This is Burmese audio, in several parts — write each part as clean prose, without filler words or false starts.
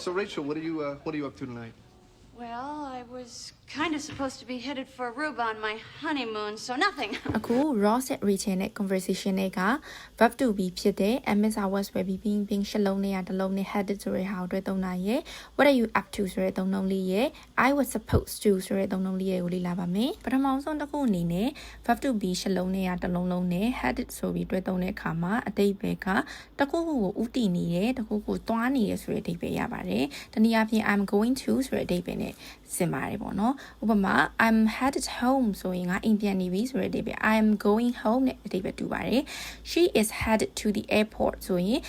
So Rachel, what are you up to tonight? Well, I was kind of supposed to be headed for Aruba on my honeymoon, so nothing. အခု Ross နဲ့ Rachel နဲ့ conversation တွေက verb to be ဖြစ်တဲ့ MS hours ပဲပြီးပြီး ရှစ်လုံးနဲ့တစ်လုံးနဲ့ headed ဆိုတဲ့ဟာကိုတွေ့သုံးတာရဲ့ what are you up to ဆိုတဲ့သုံးလုံးလေးရဲ့ I was supposed to ဆိုတဲ့သုံးလုံးလေးရဲ့ကိုလေ့လာပါမယ်ပထမဆုံးတစ်ခုအနေနဲ့ verb to be ရှစ်လုံးနဲ့တစ်လုံးလုံးနဲ့ headed ဆိုပြီးတွေ့သုံးတဲ့အခါမှာအတိတ်ပဲကတစ်ခုခုကိုဥတည်နေတယ်တစ်ခုခုသွားနေရဆိုတဲ့အတိတ်ပဲရပါတယ်တနည်းအားဖြင့် I'm going to ဆိုတဲ့အတိတ်ပဲနဲ့စင်ပါတယ်ပေါ့နော်ဥပမာ I'm headed home ဆိုရင်ငါအိမ်ပြန်နေပြီဆိုတဲ့အတိတ်ပဲ I'm going home နဲ့အတိတ်ပဲတူပါတယ် She is headed to the airport ဆိုရင်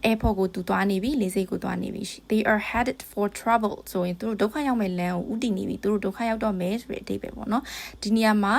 airport ကိုသူသွားနေပြီလေဆိပ်ကိုသွားနေပြီ They are headed for trouble ဆိုရင်သူတို့ဒုက္ခရောက်မဲ့လမ်းကိုဥတည်နေပြီသူတို့ဒုက္ခရောက်တော့မယ်ဆိုတဲ့အတိတ်ပဲပေါ့နော်ဒီနေရာမှာ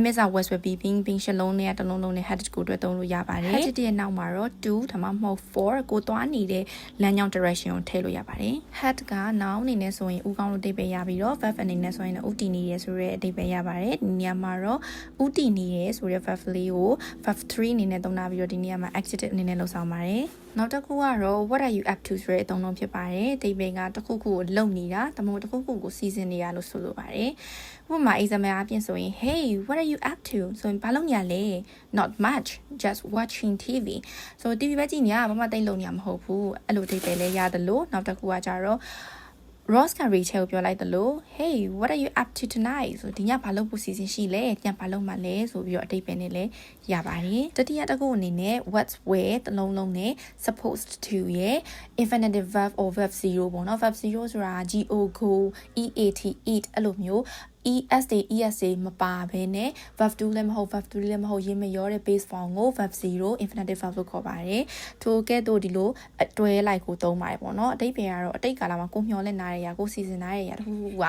MS was be being ရှလုံးနဲ့တစ်လုံးလုံးနဲ့ headed ကိုတွေ့သုံးလို့ရပါတယ် headed ရဲ့နောက်မှာတော့ to ဒါမှမဟုတ် for ကိုသွားနေတဲ့လမ်းကြောင်း direction ကိုထည့်လို့ရပါတယ် head က noun အနေနဲ့ဆိုရင်ဥကောင်းလို့အဓိပ္ပာယ်ရပြီးတော့ verb အနေနဲ့ဆိုရင်ဥတည်နေရဆိုတဲ့အဓိပ္ပာယ်ရပါတယ်ဒီနေရာမှာတော့ဥတည်နေရဆိုတဲ့ verb လေးကို verb 3အနေနဲ့သုံးထားပြီးတော့ဒီနေရာမှာ adjective အနေနဲ့လုပ်ဆောင်ပါတယ်နောက်တစ်ခုကတော့ what are you up to ဆိုတဲ့အသုံးလုံးဖြစ်ပါတယ်အဓိပ္ပာယ်ကတစ်ခုခုကိုလုပ်နေတာဒါမှမဟုတ်တစ်ခုခုကိုစီစဉ်နေတာလို့ဆိုလိုပါတယ်ဥပမာ example အပြင်ဆိုရင် hey what are you up to ဆိုရင်ဘာလုပ်ညာလဲ not much just watching TV so TV ပဲကြည့်နေရဘာမှတိတ်လုပ်နေရမဟုတ်ဘူးအဲ့လိုအဓိပ္ပာယ်လဲရတယ်လို့နောက်တစ်ခုကကြတော့Ross က Rachel ကိုပြောလိုက်တယ်လို့ Hey what are you up to tonight ဆိုဒီညဘာလုပ်ဖို့စီစဉ်ရှိလဲညဘာလုပ်မှလဲဆိုပြီးတော့အတိတ်ပဲနဲ့လဲရပါတယ်တတိယတစ်ခုအနေနဲ့ what's where တစ်လုံးလုံးနဲ့ supposed to ရဲ့ infinitive verb or verb 0ပေါ့နော် verb 0ဆိုတာ go eat eat အဲ့လိုမျိုးESA မပါဘဲနဲ့ verb 2လည်းမဟုတ် verb 3လည်းမဟုတ်ရေးမရောတဲ့ base form ကို verb 0 infinitive verb လို့ခေါ်ပါတယ်ထို့ကဲ့သို့ဒီလိုအတွဲလိုက်ကိုသုံးပါတယ်ပေါ့နော်အတိတ်ပဲကတော့အတိတ်ကာလမှာကိုမျှော်လင့်နေတဲ့ຢာကိုစီစဉ်နေတဲ့ຢာတခုခုက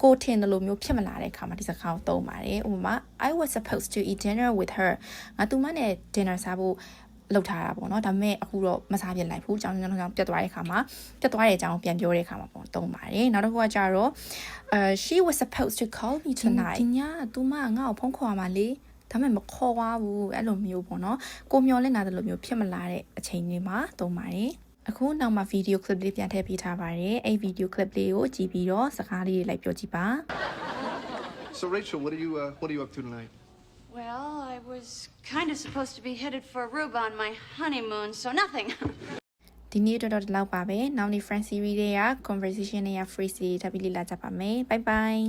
ကိုထင်တယ်လို့မျိုးဖြစ်မလာတဲ့အခါမှာဒီစကားကိုသုံးပါတယ်ဥပမာ I was supposed to eat dinner with her ငါသူမနဲ့ dinner စားဖို့လောက်ထားတာပေါ့နော်ဒါပေမဲ့အခုတော့မစားပြလိုက်ဘူးအကြောင်းပြတ်သွားတဲ့အခါမှာပြတ်သွားတဲ့အကြောင်းပြန်ပြောတဲ့အခါမှာပေါ့သုံးပါတယ်နောက်တစ်ခုကကြတော့she was supposed to call me tonight ဒီညသူမငါ့ကိုဖုန်းခေါ်มาလေဒါပေမဲ့မခေါ်သွားဘူးအဲ့လိုမျိုးပေါ့နော်ကိုမျောလင့်တာလိုမျိုးဖြစ်မလာတဲ့အချိန်လေးမှာသုံးပါတယ်အခုနောက်မှာဗီဒီယိုကလစ်လေးပြန်ထည့်ပေးထားပါတယ်အဲ့ဗီဒီယိုကလစ်လေးကိုကြည့်ပြီးတော့စကားလေးတွေလိုက်ပြောကြည့်ပါ So Rachel, what are you up to tonight? Well, I was kind of supposed to be headed for Aruba on my honeymoon, so nothing. ဒီနေ့တော့ဒီလောက်ပါပဲနောက်နေ့ Friend series တွေက conversation တွေက free series ထပ်ပြီးလေ့လာကြပါမယ် bye bye